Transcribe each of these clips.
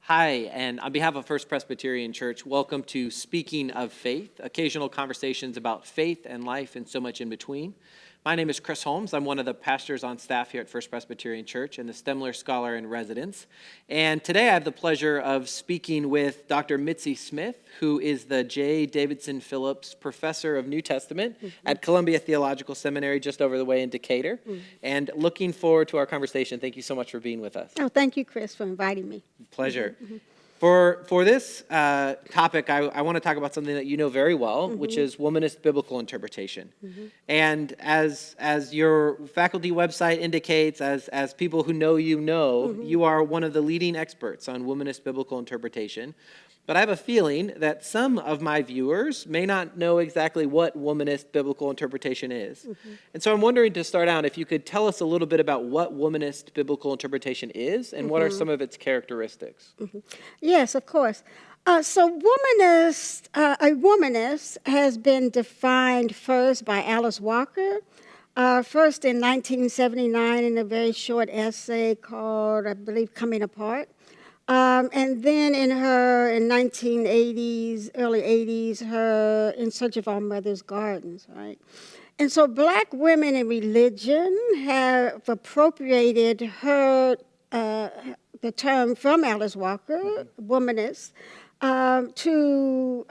Hi, and on behalf of First Presbyterian Church, welcome to Speaking of Faith, occasional conversations about faith and life and so much in between. My name is Chris Holmes. I'm one of the pastors on staff here at First Presbyterian Church and the Stemler Scholar in Residence. And today I have the pleasure of speaking with Dr. Mitzi Smith, who is the J. Davidson Phillips Professor of New Testament at Columbia Theological Seminary just over the way in Decatur. And looking forward to our conversation. Thank you so much for being with us. Oh, thank you, Chris, for inviting me. Pleasure. For this topic, I want to talk about something that you know very well, which is womanist biblical interpretation. And as your faculty website indicates, as people who know, you are one of the leading experts on womanist biblical interpretation. But I have a feeling that some of my viewers may not know exactly what womanist biblical interpretation is. And so I'm wondering, to start out, if you could tell us a little bit about what womanist biblical interpretation is and what are some of its characteristics. Yes, of course. So a womanist has been defined first by Alice Walker, first in 1979 in a very short essay called, I believe, Coming Apart. And then in 1980s, early 80s, her In Search of Our Mother's Gardens, right? And so black women in religion have appropriated the term from Alice Walker, womanist, to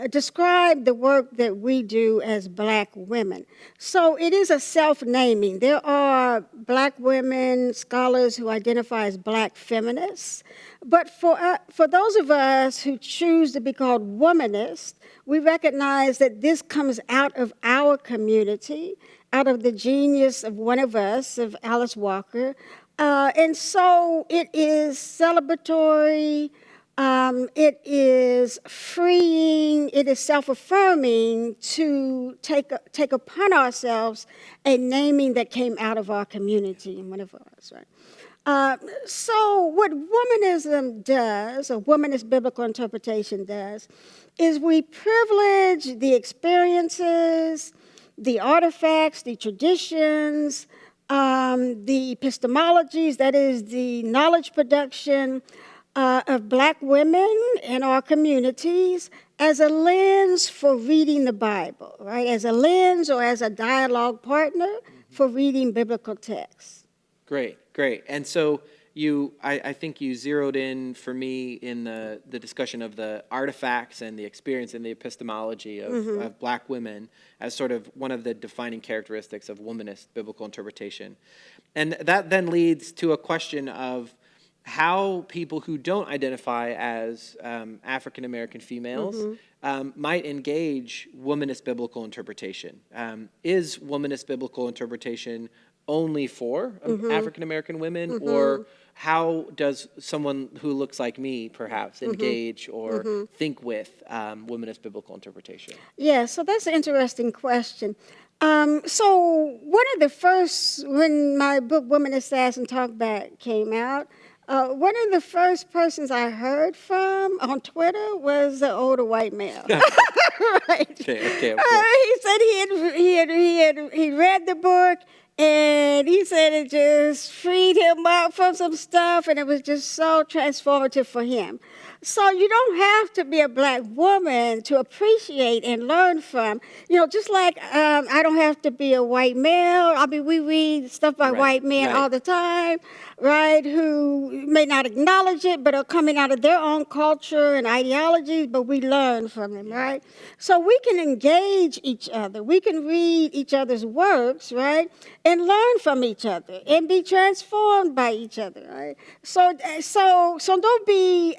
describe the work that we do as black women. So it is a self-naming. There are black women scholars who identify as black feminists, but for those of us who choose to be called womanists, we recognize that this comes out of our community, out of the genius of one of us, of Alice Walker, and so it is celebratory. It is freeing, it is self-affirming to take upon ourselves a naming that came out of our community and one of ours, right? So what womanism does, or womanist biblical interpretation does, is we privilege the experiences, the artifacts, the traditions, the epistemologies, that is the knowledge production, of black women in our communities as a lens for reading the Bible, right? As a lens or as a dialogue partner for reading biblical texts. Great. And so I think you zeroed in for me in the discussion of the artifacts and the experience and the epistemology of black women as sort of one of the defining characteristics of womanist biblical interpretation. And that then leads to a question of how people who don't identify as African-American females might engage womanist biblical interpretation. Is womanist biblical interpretation only for African-American women, or how does someone who looks like me perhaps engage or think with womanist biblical interpretation? Yeah, so that's an interesting question. So one of the first, when my book Womanist and Talkback came out, one of the first persons I heard from on Twitter was an older white male. Right. Okay. He said he read the book, and he said it just freed him up from some stuff, and it was just so transformative for him. So you don't have to be a black woman to appreciate and learn from. Just like I don't have to be a white male. I mean, we read stuff by white men all the time, right, who may not acknowledge it, but are coming out of their own culture and ideologies, but we learn from them, right? So we can engage each other. We can read each other's works, right, and learn from each other and be transformed by each other, right? So don't be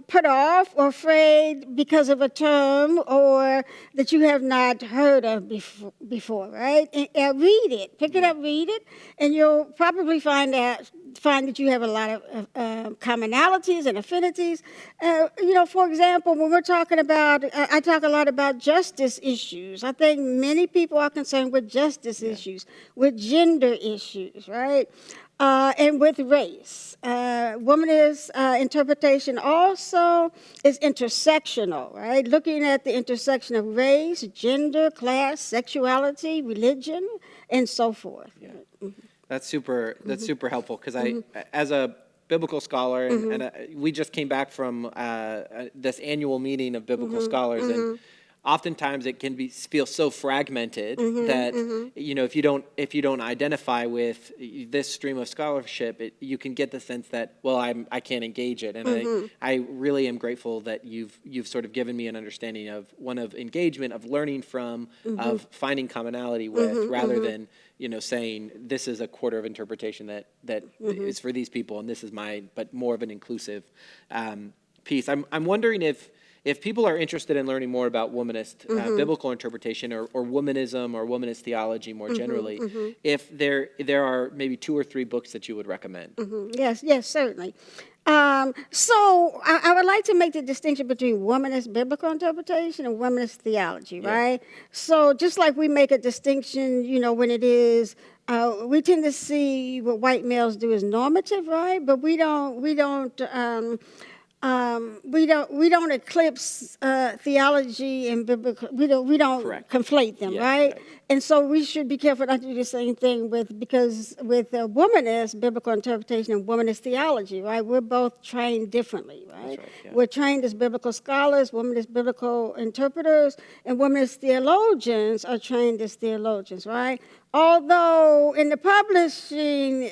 put off or afraid because of a term or that you have not heard of before, right? And read it, pick it up, read it, and you'll probably find that you have a lot of commonalities and affinities. For example, when we're talking about, I talk a lot about justice issues. I think many people are concerned with justice issues, with gender issues, right? And with race. Womanist interpretation also is intersectional, right? Looking at the intersection of race, gender, class, sexuality, religion, and so forth. Yeah. That's super helpful, because I, as a biblical scholar, and we just came back from this annual meeting of biblical scholars, and oftentimes it can feel so fragmented that if you don't identify with this stream of scholarship, you can get the sense that, well, I can't engage it, and I really am grateful that you've sort of given me an understanding of engagement, of learning from, of finding commonality with, rather than saying this is a quarter of interpretation that is for these people and this is mine, but more of an inclusive piece. I'm wondering if people are interested in learning more about womanist biblical interpretation or womanism or womanist theology more generally, if there are maybe 2 or 3 books that you would recommend. Yes, certainly. So I would like to make the distinction between womanist biblical interpretation and womanist theology, right? So just like we make a distinction, when it is, we tend to see what white males do as normative, right? But we don't eclipse theology and biblical. We don't conflate them, right? And so we should be careful not to do the same thing because with womanist biblical interpretation and womanist theology, right? We're both trained differently, right? We're trained as biblical scholars, womanist biblical interpreters, and womanist theologians are trained as theologians, right? Although in publishing,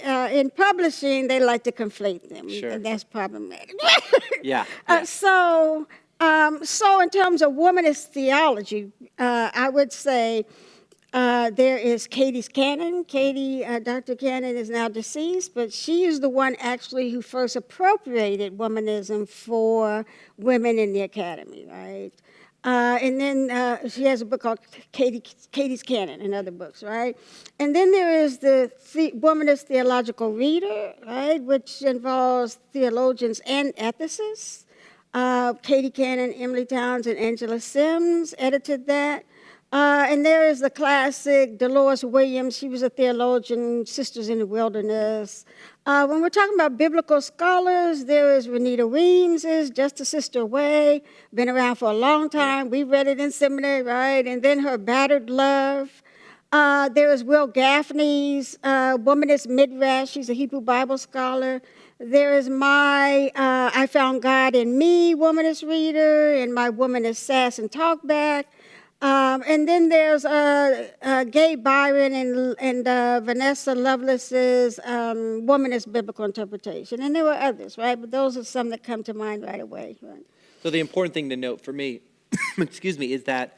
they like to conflate them, and that's problematic. So in terms of womanist theology, I would say there is Katie's Canon. Dr. Cannon is now deceased, but she is the one actually who first appropriated womanism for women in the academy, right? And then she has a book called Katie's Canon and other books, right? And then there is the Womanist Theological Reader, right, which involves theologians and ethicists. Katie Cannon, Emily Towns, and Angela Sims edited that. And there is the classic Dolores Williams. She was a theologian, Sisters in the Wilderness. When we're talking about biblical scholars, there is Renita Weems's Just a Sister Way, been around for a long time. We read it in seminary, right? And then her Battered Love. There is Will Gaffney's Womanist Midrash. She's a Hebrew Bible scholar. There is my I Found God in Me Womanist Reader and my Womanist Sass and Talkback. And then there's Gay Byron and Vanessa Lovelace's Womanist Biblical Interpretation. And there were others, right? But those are some that come to mind right away. Right? So the important thing to note for me, is that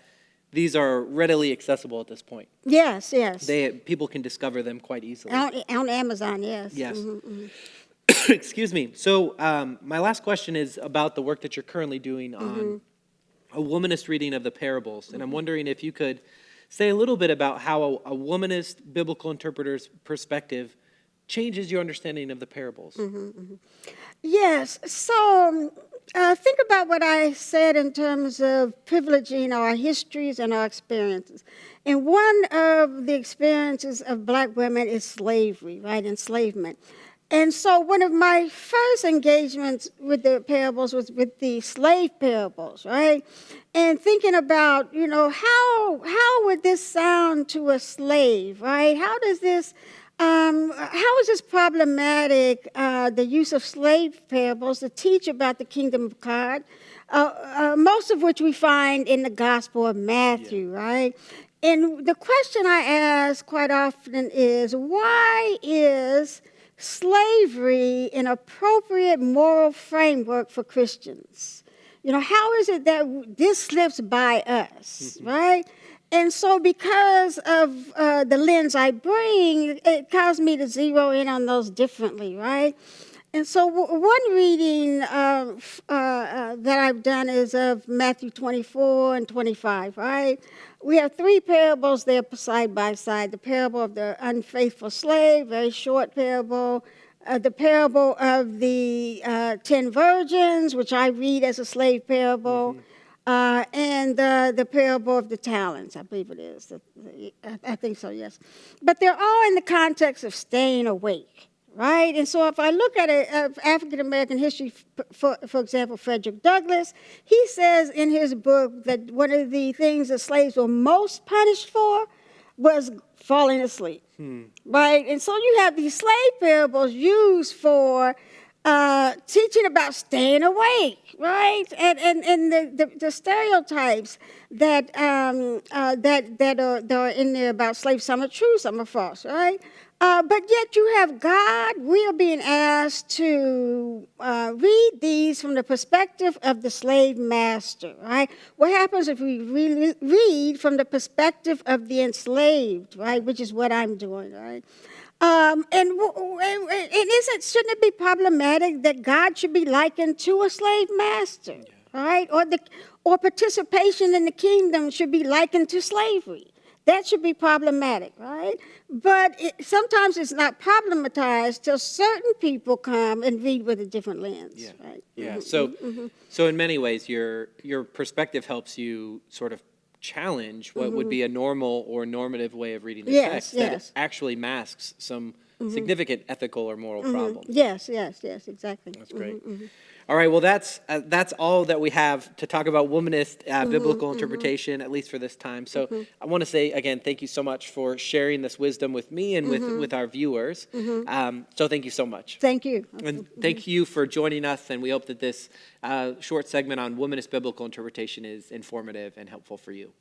these are readily accessible at this point. Yes. People can discover them quite easily. On Amazon, yes. Yes. Excuse me. So my last question is about the work that you're currently doing on a womanist reading of the parables. And I'm wondering if you could say a little bit about how a womanist biblical interpreter's perspective changes your understanding of the parables. Yes. So think about what I said in terms of privileging our histories and our experiences. And one of the experiences of black women is slavery, right? Enslavement. And so one of my first engagements with the parables was with the slave parables, right? And thinking about, how would this sound to a slave, right? How is this problematic, the use of slave parables to teach about the kingdom of God, most of which we find in the Gospel of Matthew, right? And the question I ask quite often is, why is slavery an appropriate moral framework for Christians? How is it that this slips by us, right? And so because of the lens I bring, it caused me to zero in on those differently, right? And so one reading that I've done is of Matthew 24 and 25, right? We have 3 parables there side by side. The parable of the unfaithful slave, very short parable. The parable of the 10 virgins, which I read as a slave parable. And the parable of the talents, I believe it is. I think so, yes. But they're all in the context of staying awake. Right? And so if I look at African-American history, for example, Frederick Douglass, he says in his book that one of the things that slaves were most punished for was falling asleep. Right? And so you have these slave parables used for teaching about staying awake, right? And the stereotypes that are in there about slaves, some are true, some are false, right? But yet you have God. We are being asked to read these from the perspective of the slave master, right? What happens if we read from the perspective of the enslaved, right? Which is what I'm doing, right? Shouldn't it be problematic that God should be likened to a slave master, right? Or participation in the kingdom should be likened to slavery. That should be problematic, right? But sometimes it's not problematized till certain people come and read with a different lens, right? Yeah. So in many ways, your perspective helps you sort of challenge what would be a normal or normative way of reading the text that actually masks some significant ethical or moral problems. Yes, exactly. That's great. All right, well, that's all that we have to talk about womanist biblical interpretation, at least for this time. So I want to say, again, thank you so much for sharing this wisdom with me and with our viewers. So thank you so much. Thank you. And thank you for joining us, and we hope that this short segment on womanist biblical interpretation is informative and helpful for you.